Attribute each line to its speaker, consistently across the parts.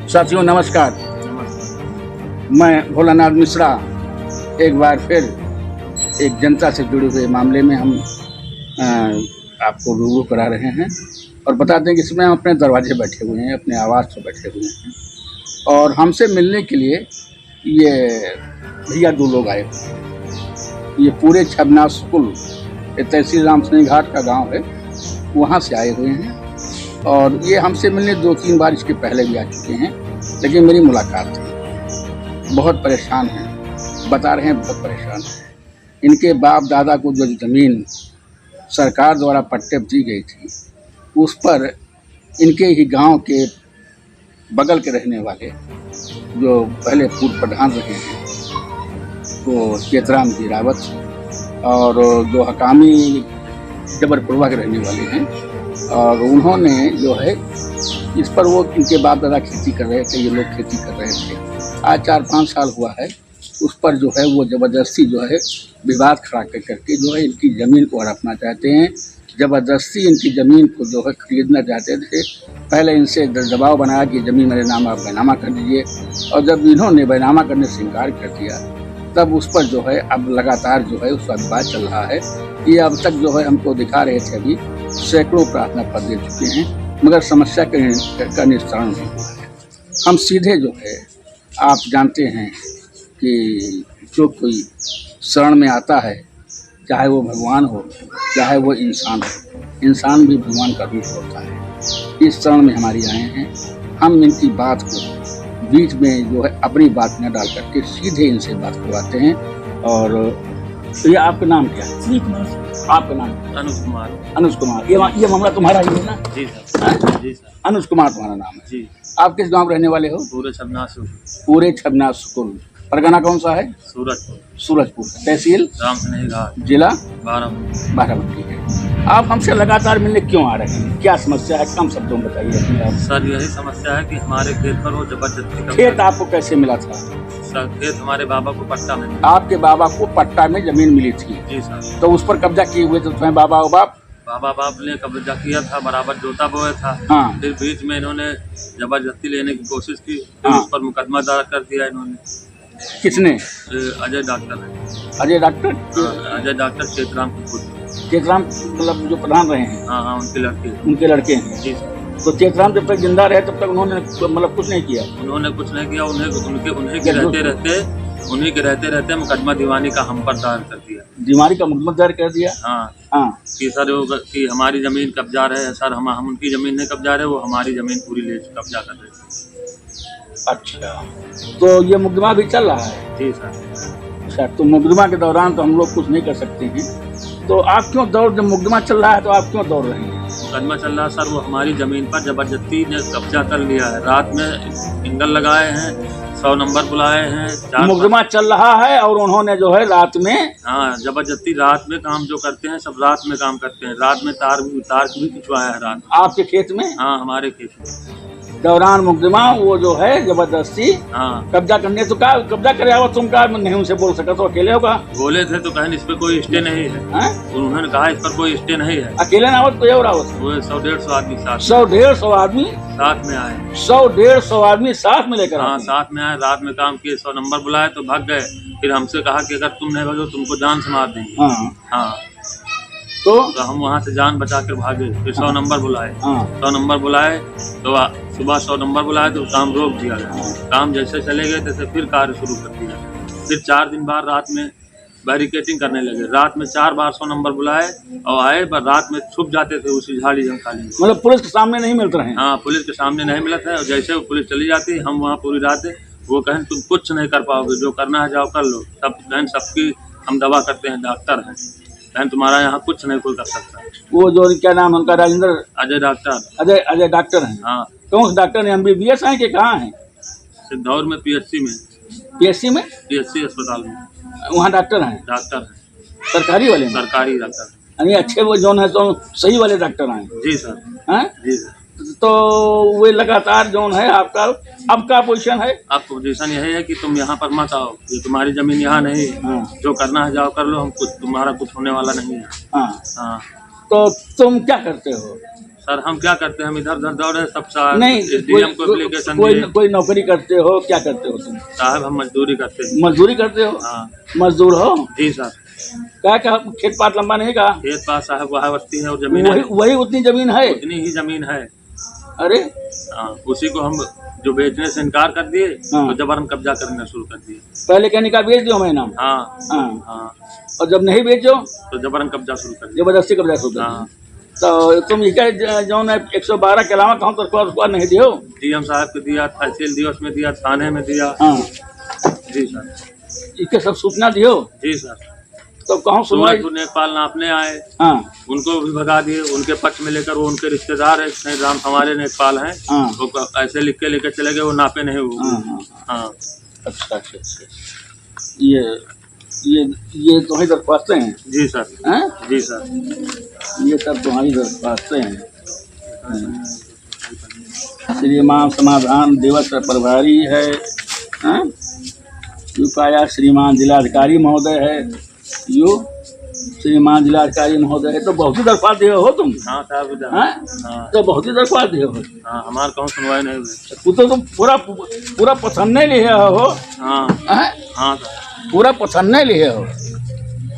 Speaker 1: साथियों नमस्कार। मैं भोलानाथ मिश्रा एक बार फिर एक जनता से जुड़े हुए मामले में हम आपको रूबरू करा रहे हैं और बताते हैं कि इसमें हम अपने दरवाजे बैठे हुए हैं, अपने आवास पर बैठे हुए हैं और हमसे मिलने के लिए ये भैया दो लोग आए हुए हैं। ये पूरे छबना स्कूल, ये तहसील राम सिंह घाट का गांव है, वहाँ से आए हुए हैं और ये हमसे मिलने 2-3 बार इसके पहले भी आ चुके हैं, लेकिन मेरी मुलाकात थी। बहुत परेशान हैं, बता रहे हैं बहुत परेशान हैं। इनके बाप दादा को जो ज़मीन सरकार द्वारा पट्टे दी गई थी, उस पर इनके ही गांव के बगल के रहने वाले जो पहले पूर्व प्रधान रहे हैं वो चेतराम जी रावत और जो हकामी जबरपुरवा के रहने वाले हैं, और उन्होंने जो है इस पर वो इनके बाप दादा खेती कर रहे थे, ये लोग खेती कर रहे थे। आज 4-5 साल हुआ है, उस पर जो है वो ज़बरदस्ती जो है विवाद खड़ा करके जो है इनकी ज़मीन को हड़पना चाहते हैं। ज़बरदस्ती इनकी ज़मीन को जो है खरीदना चाहते थे। पहले इनसे दबाव बनाया कि ज़मीन मेरे नाम आप बैनामा कर दीजिए, और जब इन्होंने बैनामा करने से इनकार कर दिया तब उस पर जो है अब लगातार जो है उसका विवाद चल रहा है। ये अब तक जो है हमको दिखा रहे थे, अभी सैकड़ों प्रार्थना पत्र दे चुके हैं, मगर समस्या का निस्तारण नहीं हुआ है। हम सीधे जो है, आप जानते हैं कि जो कोई शरण में आता है, चाहे वो भगवान हो चाहे वो इंसान हो, इंसान भी भगवान का रूप होता है। इस शरण में हमारी आए हैं, हम इनकी बात को बीच में जो है अपनी बात न डाल करके सीधे इनसे बात करवाते हैं। और तो ये आपका नाम क्या है?
Speaker 2: श्री कुमार।
Speaker 1: आपका नाम?
Speaker 2: अनुज कुमार।
Speaker 1: अनुज कुमार। ये मामला तुम्हारा ही है ना?
Speaker 2: जी सर। जी सर।
Speaker 1: अनुज कुमार तुम्हारा नाम है?
Speaker 2: जी।
Speaker 1: आप किस गांव रहने वाले हो?
Speaker 2: पूरे छबना स्कूल।
Speaker 1: पूरे छबना स्कूल। परगना कौन सा है?
Speaker 2: सूरजपुर।
Speaker 1: सूरजपुर। तहसील
Speaker 2: राम सिंह घाट।
Speaker 1: जिला
Speaker 2: बाराबंकी
Speaker 1: है। आप हमसे लगातार मिलने क्यों आ रहे हैं? क्या समस्या है? कम शब्दों में बताइए।
Speaker 2: सर यही समस्या है कि हमारे खेत पर वो जबरदस्ती।
Speaker 1: खेत आपको कैसे मिला था?
Speaker 2: सर खेत हमारे बाबा को पट्टा में।
Speaker 1: आपके बाबा को पट्टा में जमीन मिली थी?
Speaker 2: जी सर।
Speaker 1: तो उस पर कब्जा किए हुए थे तुम्हारे बाबा
Speaker 2: बाप ने कब्जा किया था, बराबर जोता बोया था।
Speaker 1: हाँ।
Speaker 2: फिर बीच में इन्होंने जबरदस्ती लेने की कोशिश की,
Speaker 1: हाँ।
Speaker 2: उस पर मुकदमा दायर कर दिया इन्होंने।
Speaker 1: किसने?
Speaker 2: अजय डॉक्टर है।
Speaker 1: अजय डॉक्टर?
Speaker 2: अजय डॉक्टर चेतराम की पुत्र।
Speaker 1: चेतराम मतलब जो प्रधान रहे हैं?
Speaker 2: हाँ,
Speaker 1: उनके लड़के हैं।
Speaker 2: जी सर।
Speaker 1: तो चेतराम जब तक जिंदा रहे तब तक उन्होंने मतलब कुछ नहीं किया?
Speaker 2: उन्होंने कुछ नहीं किया। उन्हीं के रहते रहते मुकदमा दीवानी का हम पर दायर कर दिया।
Speaker 1: दीवानी का मुकदमा दायर कर दिया? हाँ।
Speaker 2: कि सर कि हमारी जमीन कब्जा रहे सर, हम उनकी जमीन नहीं कब्जा रहे, वो हमारी जमीन पूरी ले कब्जा कर रहे।
Speaker 1: अच्छा, तो ये मुकदमा भी चल रहा है?
Speaker 2: जी सर।
Speaker 1: अच्छा, तो मुकदमा के दौरान तो हम लोग कुछ नहीं कर सकते हैं, तो आप क्यों जब मुकदमा चल रहा है तो आप क्यों दौड़ रहे हैं?
Speaker 2: मुकदमा चल रहा है सर, वो हमारी ज़मीन पर ज़बरदस्ती ने कब्जा कर लिया है। रात में एंगल लगाए हैं, 100 नंबर बुलाए हैं।
Speaker 1: मुकदमा चल रहा है और उन्होंने जो है रात में,
Speaker 2: हाँ, ज़बरदस्ती रात में काम जो करते हैं सब रात में काम करते हैं। रात में तार भी खिंचवाया है रात।
Speaker 1: आपके खेत में?
Speaker 2: हाँ, हमारे खेत में
Speaker 1: दौरान मुकदमा वो जो है जबरदस्ती
Speaker 2: हाँ
Speaker 1: कब्जा करने। तो क्या कब्जा करे हो तुम? का नहीं उनसे बोल सका तो अकेले होगा?
Speaker 2: बोले थे तो कहें इस पर कोई स्टे नहीं है। उन्होंने कहा इस पर कोई स्टे नहीं है।
Speaker 1: अकेले ना आवत कोई और आवत?
Speaker 2: वो 100-150 आदमी साथ
Speaker 1: 100-150 आदमी
Speaker 2: साथ में आए।
Speaker 1: 100-150 आदमी साथ में लेकर?
Speaker 2: हाँ, साथ में आए, रात में काम किए, 100 नंबर बुलाए तो भाग गए। फिर हमसे कहा कि अगर तुम नहीं भगो तुमको जान से मार देंगे। हाँ। तो हम वहाँ से जान बचा कर भागे। फिर 100 नंबर बुलाए। 100 नंबर बुलाए तो सुबह 100 नंबर बुलाए तो काम रोक दिया गया। काम जैसे चले गए तैसे फिर कार्य शुरू कर दिया। फिर 4 दिन बाद रात में बैरिकेटिंग करने लगे। रात में 4 बार 100 नंबर बुलाए और आए, पर रात में छुप जाते थे उसी झाड़ी जंगली में।
Speaker 1: मतलब पुलिस के सामने नहीं मिलते रहे? हाँ,
Speaker 2: पुलिस के सामने नहीं मिलता है। और जैसे वो पुलिस चली जाती हम वहाँ पूरी रात, वो कहें तुम कुछ नहीं कर पाओगे, जो करना है जाओ कर लो। सब बहन सबकी हम दवा करते हैं, डॉक्टर हैं बहन, तुम्हारा यहाँ कुछ नहीं कोई कर सकता।
Speaker 1: वो जो क्या नाम उनका? राजेंद्र?
Speaker 2: अजय डॉक्टर।
Speaker 1: अजय डॉक्टर हैं? हाँ। कौन डॉक्टर है? MBBS हैं कि कहाँ हैं?
Speaker 2: सिद्धौर में PHC में। PHC अस्पताल में
Speaker 1: वहाँ डॉक्टर हैं?
Speaker 2: डॉक्टर हैं।
Speaker 1: सरकारी वाले? सरकारी
Speaker 2: डॉक्टर।
Speaker 1: यानी अच्छे वो जो है तो सही वाले डॉक्टर हैं?
Speaker 2: जी सर।
Speaker 1: हैं? जी सर। तो वे लगातार जो है आपका अब का पोजीशन है?
Speaker 2: अब पोजीशन यही है कि तुम यहाँ पर मत आओ, ये तुम्हारी जमीन यहाँ नहीं है। हाँ। जो करना है जाओ कर लो, हम तुम्हारा कुछ होने वाला नहीं है। हाँ। हाँ।
Speaker 1: तो तुम क्या करते हो?
Speaker 2: सर हम क्या करते हैं, हम इधर उधर दौड़े सब साहब
Speaker 1: नहीं,
Speaker 2: SDM को एप्लीकेशन
Speaker 1: कोई नौकरी करते हो, क्या करते हो तुम?
Speaker 2: साहब हम मजदूरी करते हैं।
Speaker 1: मजदूरी करते हो?
Speaker 2: हाँ
Speaker 1: मजदूर हो?
Speaker 2: जी सर।
Speaker 1: क्या खेत पात लंबा नहीं का?
Speaker 2: खेत पास साहब वहाँ बस्ती है और जमीन है,
Speaker 1: वही उतनी जमीन है?
Speaker 2: उतनी ही जमीन है।
Speaker 1: अरे
Speaker 2: हाँ, उसी को हम जो बेचने से इनकार कर दिए
Speaker 1: हाँ।
Speaker 2: तो जबरन कब्जा करना शुरू कर दिए।
Speaker 1: पहले कहने का बेच दो हमें नाम।
Speaker 2: हाँ
Speaker 1: हाँ
Speaker 2: हाँ,
Speaker 1: और जब नहीं बेचो
Speaker 2: तो जबरन कब्जा शुरू कर दिया।
Speaker 1: जबरदस्ती कब्जा शुरू कर दिया।
Speaker 2: हाँ,
Speaker 1: तो तुम इसका जो है 112 के अलावा कहूँ तो नहीं दियो?
Speaker 2: DM साहब को दिया, तहसील दिवस में दिया, थाने में दिया।
Speaker 1: हाँ
Speaker 2: जी सर।
Speaker 1: इसके सब सूचना दियो?
Speaker 2: जी सर।
Speaker 1: तो कहूँ सुनवाई?
Speaker 2: नेपाल नापने आए,
Speaker 1: हाँ
Speaker 2: उनको भी भगा दिए, उनके पक्ष में लेकर, वो उनके रिश्तेदार है, नहीं राम हमारे नेपाल हैं,
Speaker 1: हाँ
Speaker 2: वो ऐसे लिख के लेकर चले गए, वो नापे नहीं हुए।
Speaker 1: हाँ हाँ।
Speaker 2: हाँ
Speaker 1: अच्छा अच्छा अच्छा, ये तुम्हारी दरख्वास्तें हैं?
Speaker 2: जी सर।
Speaker 1: हैं?
Speaker 2: जी सर।
Speaker 1: ये सब तुम्हारी दरख्वास्तें हैं। श्रीमान समाधान दिवस प्रभारी है, हैं? युकाया श्रीमान जिलाधिकारी महोदय है, यो श्रीमान जिलाधिकारी महोदय है। तो बहुत ही दरख्वास्त दिए हो तुम?
Speaker 2: हाँ साहब।
Speaker 1: हाँ
Speaker 2: हाँ
Speaker 1: तो बहुत ही दरख्वास्त दिए हो।
Speaker 2: हाँ, हमारे कहूँ सुनवाई नहीं हुई।
Speaker 1: वो तो तुम पूरा पसंद नहीं लिए हो?
Speaker 2: हाँ
Speaker 1: हैं?
Speaker 2: हाँ सर।
Speaker 1: पूरा पसंद नहीं लिए हो?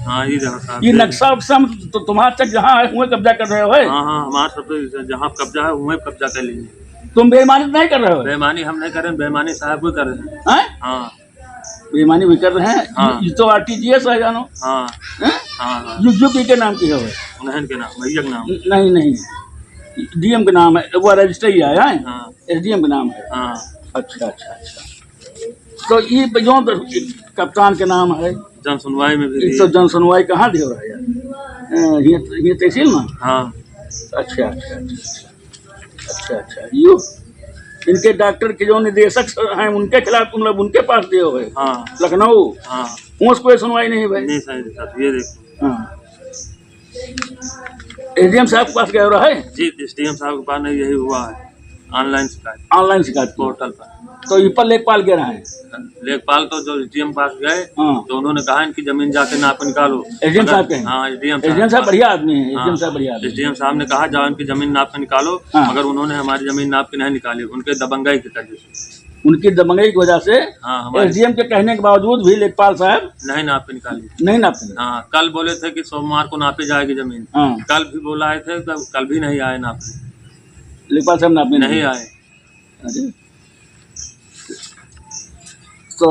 Speaker 2: हाँ ये जहाँ साहब,
Speaker 1: ये नक्शा उक्सा तो तुम्हारा तक जहाँ है वहीं कब्जा कर रहे हो?
Speaker 2: हाँ हाँ, हमारे सब तो जहाँ कब्जा है वहीं कब्जा कर लेंगे।
Speaker 1: तुम बेईमानी नहीं कर रहे हो?
Speaker 2: बेईमानी हम नहीं कर रहे हैं, बेईमानी साहब भी कर रहे हैं।
Speaker 1: हैं?
Speaker 2: हाँ
Speaker 1: बेईमानी भी कर रहे हैं?
Speaker 2: हाँ।
Speaker 1: ये तो RTGS है जानो।
Speaker 2: हाँ
Speaker 1: हैं?
Speaker 2: हाँ हाँ,
Speaker 1: यूपी के नाम की है वो?
Speaker 2: उन्हें के नाम, भैया के नाम।
Speaker 1: नहीं नहीं, DM के नाम है वो, रजिस्टर ही आया है।
Speaker 2: हाँ
Speaker 1: SDM के नाम है।
Speaker 2: हाँ।
Speaker 1: अच्छा अच्छा अच्छा। तो ये जो कप्तान के नाम है,
Speaker 2: जन सुनवाई में भी
Speaker 1: तो जन सुनवाई कहाँ दे रहा है यार? ये तहसील में?
Speaker 2: हाँ।
Speaker 1: अच्छा अच्छा अच्छा अच्छा। यू इनके डॉक्टर के जो निदेशक हैं उनके खिलाफ तुम लोग उनके पास दिए हुए?
Speaker 2: हाँ
Speaker 1: लखनऊ?
Speaker 2: हाँ।
Speaker 1: उस कोई सुनवाई नहीं भाई?
Speaker 2: नहीं सर, ये देखो।
Speaker 1: हाँ। SDM साहब के पास गए रहा है?
Speaker 2: जी, SDM साहब के पास नहीं, यही हुआ है ऑनलाइन शिकायत,
Speaker 1: ऑनलाइन शिकायत
Speaker 2: पोर्टल पर।
Speaker 1: तो ये पर लेखपाल गए रहे हैं?
Speaker 2: लेखपाल तो जो SDM पास गए
Speaker 1: हाँ।
Speaker 2: तो उन्होंने कहा इनकी जमीन जाके नाप निकालो।
Speaker 1: SDM साहब के?
Speaker 2: हाँ, SDM
Speaker 1: साहब बढ़िया आदमी है।
Speaker 2: हाँ,
Speaker 1: SDM साहब बढ़िया आदमी।
Speaker 2: SDM साहब ने कहा जाओ इनकी जमीन नाप के निकालो,
Speaker 1: हाँ।
Speaker 2: मगर उन्होंने हमारी जमीन नाप के नहीं निकाली, उनके दबंगाई की वजह से।
Speaker 1: उनकी दबंगई की वजह से?
Speaker 2: हाँ, हमारे
Speaker 1: SDM के कहने के बावजूद भी लेखपाल साहब
Speaker 2: नहीं नाप के निकाली।
Speaker 1: नहीं नापते?
Speaker 2: हाँ, कल बोले थे कि सोमवार को नापी जाएगी जमीन।
Speaker 1: हाँ।
Speaker 2: कल भी बोलाए थे, कल भी नहीं आए नापने।
Speaker 1: लेखपाल साहब नापने
Speaker 2: नहीं आए।
Speaker 1: अरे तो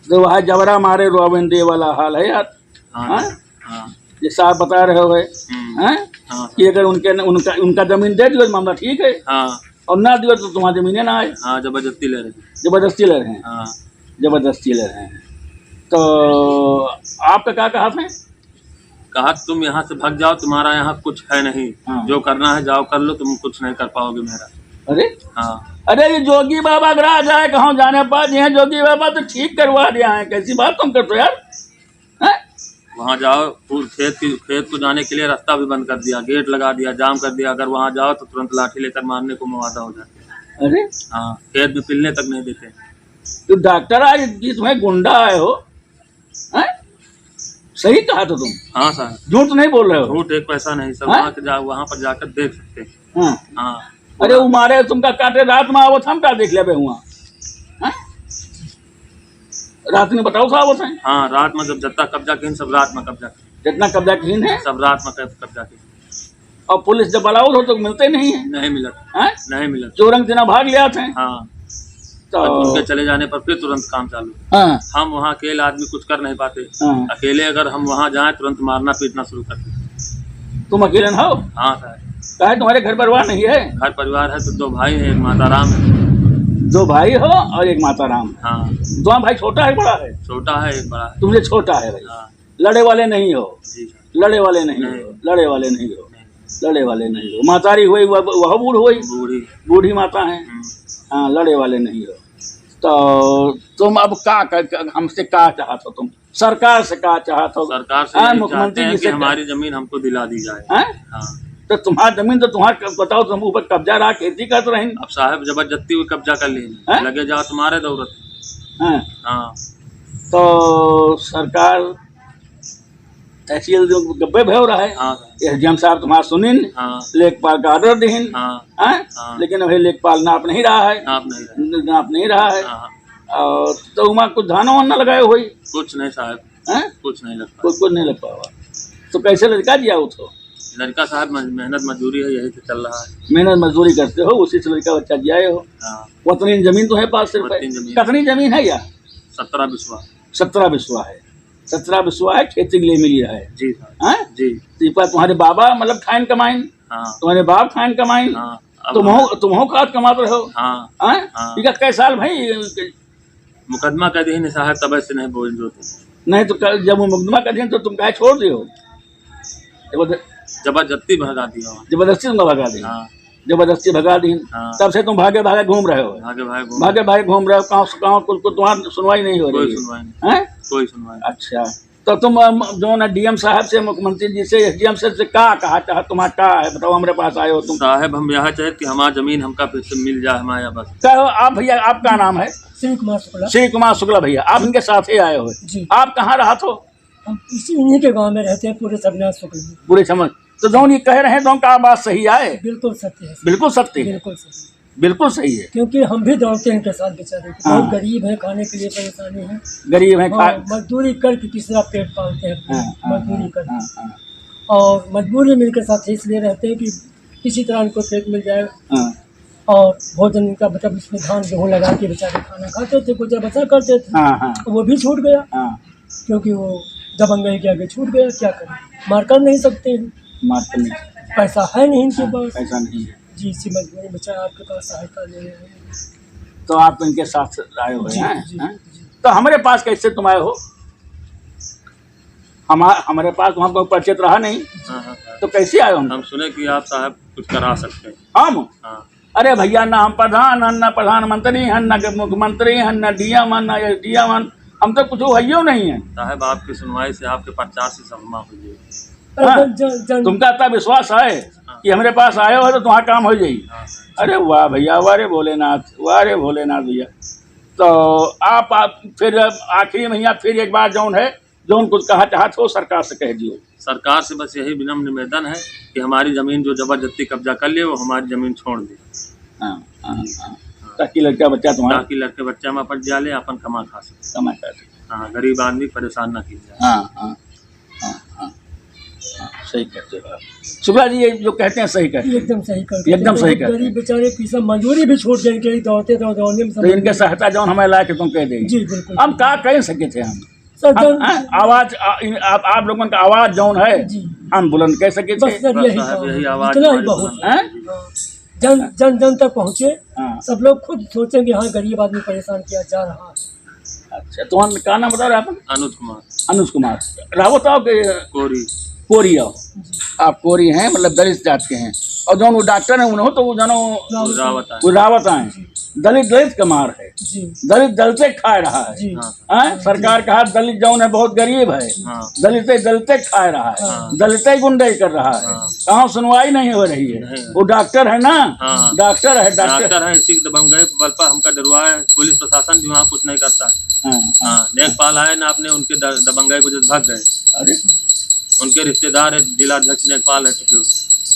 Speaker 1: वह जबरा मारे रोबिंदे वाला हाल है यार।
Speaker 2: हाँ
Speaker 1: हाँ?
Speaker 2: हाँ
Speaker 1: ये साहब बता रहे हो हैं
Speaker 2: हाँ
Speaker 1: कि अगर उनका जमीन दे दियो तो मामला ठीक है,
Speaker 2: हाँ
Speaker 1: और ना दियो तो तुम्हारी जमीनें ना आए।
Speaker 2: हाँ, जबरदस्ती ले रहे हैं।
Speaker 1: जबरदस्ती ले रहे हैं?
Speaker 2: हाँ,
Speaker 1: जबरदस्ती ले रहे हैं। तो आपका क्या कहा है?
Speaker 2: कहा तुम यहाँ से भाग जाओ, तुम्हारा यहाँ कुछ है नहीं।
Speaker 1: हाँ।
Speaker 2: जो करना है जाओ कर लो, तुम कुछ नहीं कर पाओगे मेरा।
Speaker 1: अरे
Speaker 2: हाँ,
Speaker 1: अरे ये जोगी बाबा ग्राह जाए कहाँ जाने पाते हैं? जोगी बाबा तो ठीक करवा दिया है, कैसी बात तुम करते हो यार? हैं?
Speaker 2: वहाँ जाओ, खेत को जाने के लिए रास्ता भी बंद कर दिया, गेट लगा दिया, जाम कर दिया। अगर वहाँ जाओ तो तुरंत लाठी लेकर मारने को मवादा हो जाते हैं।
Speaker 1: अरे
Speaker 2: हाँ, खेत में पिलने तक नहीं देते।
Speaker 1: तो डॉक्टर आज तुम्हें गुंडा आए हो? हैं? सही कहा तो तुम?
Speaker 2: हाँ सर,
Speaker 1: झूठ तो नहीं बोल रहे हो?
Speaker 2: झूठ एक पैसा नहीं सर। वहाँ पर जाकर देख सकते हैं।
Speaker 1: हाँ।
Speaker 2: हाँ,
Speaker 1: अरे वो मारे तुमका काटे रात में आवत हम का देख ले हुआ? रात में बताओ साहब हैं?
Speaker 2: हाँ, रात में जब जत्ता कब्जा की सब रात में कब्जा की,
Speaker 1: जितना कब्जा की है
Speaker 2: सब रात में कब्जा की।
Speaker 1: और पुलिस जब बुलाओ हो तो मिलते नहीं है?
Speaker 2: नहीं मिला।
Speaker 1: हैं?
Speaker 2: नहीं मिला।
Speaker 1: चोरंग दिन भाग लिया थे।
Speaker 2: हाँ,
Speaker 1: तो
Speaker 2: उनके चले जाने पर फिर तुरंत काम चालू।
Speaker 1: हाँ
Speaker 2: हम वहाँ अकेले आदमी कुछ कर नहीं पाते।
Speaker 1: हाँ।
Speaker 2: अकेले अगर हम वहाँ जाएं तुरंत मारना पीटना शुरू कर देते।
Speaker 1: तुम अकेले न हो?
Speaker 2: हाँ सर।
Speaker 1: कहे तुम्हारे घर परिवार नहीं है?
Speaker 2: घर परिवार है तो 2 भाई हैं, एक माताराम है।
Speaker 1: 2 भाई हो और एक माताराम।
Speaker 2: हाँ,
Speaker 1: 2 भाई छोटा है बड़ा है?
Speaker 2: छोटा है, एक बड़ा है।
Speaker 1: तुमसे छोटा है भाई।
Speaker 2: हाँ
Speaker 1: लड़े वाले नहीं हो?
Speaker 2: जी सर।
Speaker 1: लड़े वाले नहीं हो? लड़े वाले नहीं हो? लड़े वाले नहीं हो। मातारी हुई वह बूढ़ हुई? बूढ़ी माता है। हाँ, लड़े वाले नहीं हो। तो तुम अब हमसे क्या चाहते हो? तुम सरकार से क्या चाहते हो?
Speaker 2: सरकार से
Speaker 1: मुख्यमंत्री जी
Speaker 2: कि
Speaker 1: से
Speaker 2: हमारी जमीन हमको दिला दी जाए। हाँ।
Speaker 1: तो तुम्हारी जमीन तो तुम्हारा बताओ, तुम ऊपर कब्जा रहा खेती करते रहे।
Speaker 2: अब साहब जबरदस्ती हुई कब्जा कर लेंगे, लगे जाओ तुम्हारे दौलत। हाँ।
Speaker 1: तो सरकार तहसील गब्बे भे हो रहा है।
Speaker 2: हाँ
Speaker 1: एसडीएम साहब तुम्हारा सुनिन,
Speaker 2: हाँ
Speaker 1: लेखपाल का ऑर्डर दिहिन,
Speaker 2: हाँ
Speaker 1: हैं? लेकिन अभी लेखपाल नाप नहीं रहा है,
Speaker 2: आप नहीं रहे।
Speaker 1: नाप नहीं रहा है।
Speaker 2: हाँ
Speaker 1: और तो उमा कुछ धाना वाना लगाए हुई
Speaker 2: कुछ नहीं साहब,
Speaker 1: हैं?
Speaker 2: कुछ नहीं लगता।
Speaker 1: कुछ नहीं लग पावा। तो कैसे लड़का दिया वो? तो
Speaker 2: लड़का साहब मेहनत मजदूरी है, यही से चल रहा है।
Speaker 1: मेहनत मजदूरी करते हो, उसी से लड़का बच्चा दिया हो।
Speaker 2: हाँ
Speaker 1: उतनी जमीन तो है पास सिर्फ?
Speaker 2: उतनी जमीन।
Speaker 1: कितनी जमीन है? या
Speaker 2: 17 बिस्वा।
Speaker 1: 17 बिस्वा है। 17 बिस्वा है, खेती के लिए मिली है।
Speaker 2: जी साहब
Speaker 1: हैं?
Speaker 2: जी।
Speaker 1: तो तुम्हारे बाबा मतलब खाइन कमाइन,
Speaker 2: हाँ
Speaker 1: तुम्हारे बाप खाइन कमाइन,
Speaker 2: हाँ
Speaker 1: तुम खाद कमाते रहो।
Speaker 2: हाँ
Speaker 1: हैं?
Speaker 2: हाँ।
Speaker 1: ठीक है, कै साल भाई?
Speaker 2: मुकदमा कर दी साहब, तब से नहीं बोल जो थे।
Speaker 1: नहीं तो जब वो मुकदमा कर दिए तो तुम कहे छोड़ दियो?
Speaker 2: जबरदस्ती भगा दिया।
Speaker 1: जबरदस्ती तुमको भगा दी?
Speaker 2: हाँ
Speaker 1: जबरदस्ती भगा दी।
Speaker 2: हाँ।
Speaker 1: तब से तुम भागे भागे घूम रहे हो?
Speaker 2: भागे
Speaker 1: भागे घूम रहे हो। कहाँ कुछ तुम्हारी सुनवाई नहीं हो
Speaker 2: कोई
Speaker 1: रही
Speaker 2: सुनवाई नहीं,
Speaker 1: है?
Speaker 2: कोई सुनवाई नहीं।
Speaker 1: अच्छा, तो तुम जो ना डीएम साहब से, मुख्यमंत्री जी से, एसडीएम से क्या कहा चाह? तुम्हारा क्या है बताओ, हमारे पास आए हो तुम?
Speaker 2: साहब हम यहाँ चाहे कि हमारा जमीन हमका फिर से मिल जाए हमारे यहाँ बस।
Speaker 1: क्या हो आप भैया? आपका नाम है?
Speaker 3: श्री कुमार शुक्ला।
Speaker 1: श्री कुमार शुक्ला भैया, आप इनके साथ ही आए हो?
Speaker 3: जी।
Speaker 1: आप कहाँ रहा तो?
Speaker 3: हम इन्हीं के गांव में रहते हैं, पूरे सबनाथ शुक्ल में।
Speaker 1: पूरे समझ तो जौन ये कह रहे हैं, तो क्या बात सही आए?
Speaker 3: बिल्कुल सत्य है।
Speaker 1: बिल्कुल सत्य है,
Speaker 3: बिल्कुल सत्य,
Speaker 1: बिल्कुल सही है।
Speaker 3: क्योंकि हम भी दौड़ते हैं इनके साथ बेचारे।
Speaker 1: हाँ।
Speaker 3: बहुत गरीब है, खाने के लिए परेशानी है।
Speaker 1: गरीब है,
Speaker 3: हाँ, मजदूरी करके तीसरा पेट पालते हैं अपना, मजदूरी करके। और मजबूरी में इनके साथ इसलिए रहते हैं कि किसी तरह इनको पेट मिल जाए। और भोजन इनका मतलब इसमें धान गेहूँ लगा के बेचारे खाना खाते थे, गुजर बसर करते थे। वो भी छूट गया, क्योंकि वो दबंगई के आगे छूट गया। क्या करें, मार कर नहीं सकते हैं, पैसा है नहीं इनके पास।
Speaker 1: ऐसा नहीं है
Speaker 3: जी, इसी मजबूरी में चाहे आपके पास सहायता ले रहे हैं।
Speaker 1: तो आप इनके साथ आए हो?
Speaker 3: जी,
Speaker 1: हैं?
Speaker 3: जी,
Speaker 1: हैं?
Speaker 3: जी।
Speaker 1: तो हमारे पास कैसे तुम आए हो? हमारे पास तो हमको परिचित रहा नहीं।
Speaker 2: हाँ,
Speaker 1: तो कैसे आए हो?
Speaker 2: हम सुने कि आप साहब कुछ करा सकते हैं।
Speaker 1: हम?
Speaker 2: हाँ
Speaker 1: अरे भैया, ना हम प्रधान हन, ना प्रधानमंत्री हन, ना मुख्यमंत्री हन, ना डीएम हन, ना एसडीएम हन, हम तो कुछ हइयो नहीं है।
Speaker 2: साहब आपकी सुनवाई से, आपके प्रचार से सम्मा हुई।
Speaker 1: हाँ, तुमका इतना विश्वास है कि हमारे पास आए हो तो तुम्हारा काम हो जाएगी? अरे वाह भैया, वारे भोलेनाथ, वारे भोलेनाथ भैया। तो आप फिर आखिरी में फिर एक बार जौन है, जौन कुछ कहा चाहत हो सरकार से कह दियो।
Speaker 2: सरकार से बस यही विनम्र निवेदन है कि हमारी जमीन जो जबरदस्ती कब्जा कर लिए वो हमारी जमीन छोड़ दे।
Speaker 1: ताकि लड़का बच्चा तुम्हारा,
Speaker 2: ताकि लड़के बच्चा में पट जाले, अपन कमा खा सके।
Speaker 1: कमा कर सके।
Speaker 2: हाँ, गरीब आदमी परेशान न की जाए।
Speaker 1: हाँ, सही कहते हो आप शुक्ला जी, ये जो कहते हैं सही कहते हैं।
Speaker 3: एकदम सही करते,
Speaker 1: एकदम सही कहते हैं।
Speaker 3: गरीब बेचारे की सब मजदूरी भी छूट गई, इनके दौड़ते दौड़ने में।
Speaker 1: तो इनके सहायता जौन हमें ला के तुम कह देंगे।
Speaker 3: जी बिल्कुल।
Speaker 1: हम क्या कह सके थे? आवाज आप लोगों का आवाज जौन है हम बुलंद कह सके थे।
Speaker 2: यही आवाज
Speaker 3: इतना ही बहुत है। जन जन जन तक पहुँचे, सब लोग खुद सोचेंगे हाँ गरीब आदमी परेशान किया जा रहा है।
Speaker 1: अच्छा, तो हम क्या नाम बता रहे हैं?
Speaker 2: अनुज कुमार।
Speaker 1: अनुज कुमार रावत आओ के कोरी आओ। आप कोरी हैं, मतलब दलित जात के हैं। और जो वो डॉक्टर है उन्होंने तो वो जानो रावत आए। दलित का मार है, दलित खा रहा है। सरकार का हाथ दलित जौन है बहुत गरीब है, दलित खा रहा है, दलित गुंडे कर रहा है। कहाँ सुनवाई नहीं हो रही है। वो डॉक्टर है ना, डॉक्टर है
Speaker 2: इसी दबंगई बल पर हमका डरवा है। पुलिस प्रशासन भी वहाँ कुछ नहीं करता। लेखपाल आए ना, अपने उनके दबंगई को जो भाग गए। अरे उनके रिश्तेदार है, जिलाध्यक्ष लेखपाल है,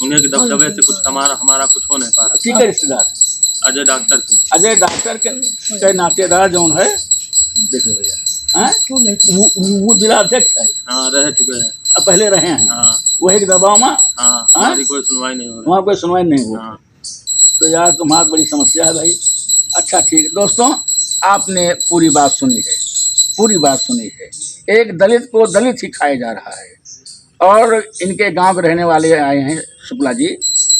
Speaker 2: उन्हीं के दबदबे से कुछ हमारा कुछ हो नहीं पा रहा।
Speaker 1: ठीक है, रिश्तेदार
Speaker 2: अजय डॉक्टर
Speaker 1: के नातेदार जौन है, देखो भैया, वो जिलाध्यक्ष है।
Speaker 2: हाँ, रह चुके हैं,
Speaker 1: पहले रहे हैं। वही के दबाव में
Speaker 2: हमारी कोई सुनवाई नहीं हो रही।
Speaker 1: वहाँ कोई सुनवाई नहीं हो। तो यार तुम्हारी बड़ी समस्या है भाई। अच्छा ठीक है दोस्तों, आपने पूरी बात सुनी है। एक दलित को दलित ही खाया जा रहा है। और इनके गांव के रहने वाले आए हैं शुक्ला जी,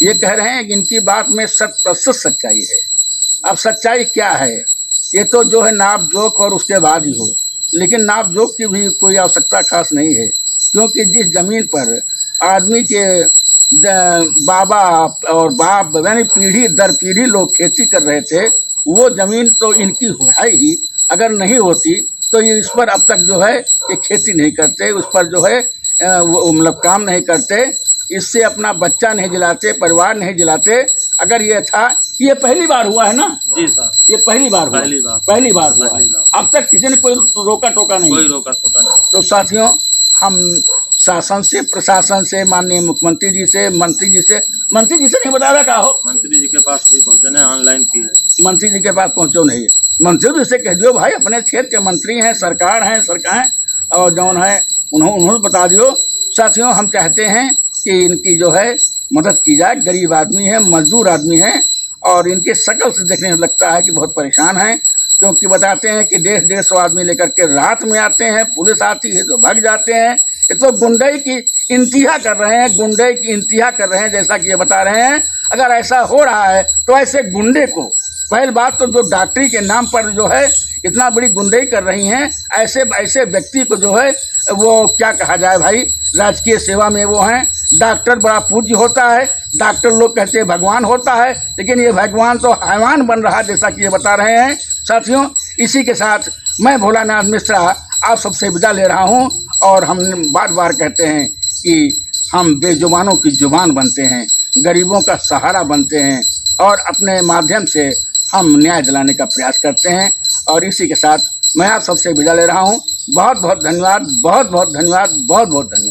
Speaker 1: ये कह रहे हैं कि इनकी बात में 100% सच्चाई है। अब सच्चाई क्या है, ये तो जो है नाप जोक और उसके बाद ही हो, लेकिन नाप जोक की भी कोई आवश्यकता खास नहीं है, क्योंकि जिस ज़मीन पर आदमी के बाबा और बाप यानी पीढ़ी दर पीढ़ी लोग खेती कर रहे थे, वो ज़मीन तो इनकी है ही। अगर नहीं होती तो ये इस पर अब तक जो है ये खेती नहीं करते, उस पर जो है वो मतलब काम नहीं करते, इससे अपना बच्चा नहीं जिलाते, परिवार नहीं जिलाते। अगर ये था, ये पहली बार हुआ है ना? जी साहब, ये पहली बार हुआ है। अब तक किसी ने कोई रोका टोका नहीं।
Speaker 2: कोई रोका टोका नहीं।
Speaker 1: तो साथियों, हम शासन से, प्रशासन से, माननीय मुख्यमंत्री जी से, मंत्री जी से नहीं बताया क्या हो?
Speaker 2: मंत्री जी के पास भी पहुँचने ऑनलाइन की है।
Speaker 1: मंत्री जी के पास पहुँचो नहीं, मंत्री जी से कह दियो भाई, अपने क्षेत्र के मंत्री हैं, सरकार और जौन है उन्होंने बता दियो। साथियों, हम चाहते हैं कि इनकी जो है मदद की जाए। गरीब आदमी है, मजदूर आदमी है, और इनके शकल से देखने में लगता है कि बहुत परेशान हैं, क्योंकि बताते हैं कि 150 आदमी लेकर के रात में आते हैं, पुलिस आती है तो भाग जाते हैं। ये तो गुंडई की इंतहा कर रहे हैं, जैसा कि ये बता रहे हैं। अगर ऐसा हो रहा है तो ऐसे गुंडे को, पहली बात तो जो डॉक्टरी के नाम पर जो है इतना बड़ी गुंडई कर रही हैं, ऐसे व्यक्ति को जो है वो क्या कहा जाए भाई, राजकीय सेवा में वो हैं। डॉक्टर बड़ा पूज्य होता है, डॉक्टर लोग कहते हैं भगवान होता है, लेकिन ये भगवान तो हैवान बन रहा है, जैसा कि ये बता रहे हैं। साथियों, इसी के साथ मैं भोलानाथ मिश्रा आप सबसे विदा ले रहा हूं, और हम बार बार कहते हैं कि हम बेजुबानों की जुबान बनते हैं, गरीबों का सहारा बनते हैं, और अपने माध्यम से हम न्याय दिलाने का प्रयास करते हैं। और इसी के साथ मैं आप सबसे विदा ले रहा हूं। बहुत बहुत धन्यवाद, बहुत बहुत धन्यवाद, बहुत बहुत धन्यवाद।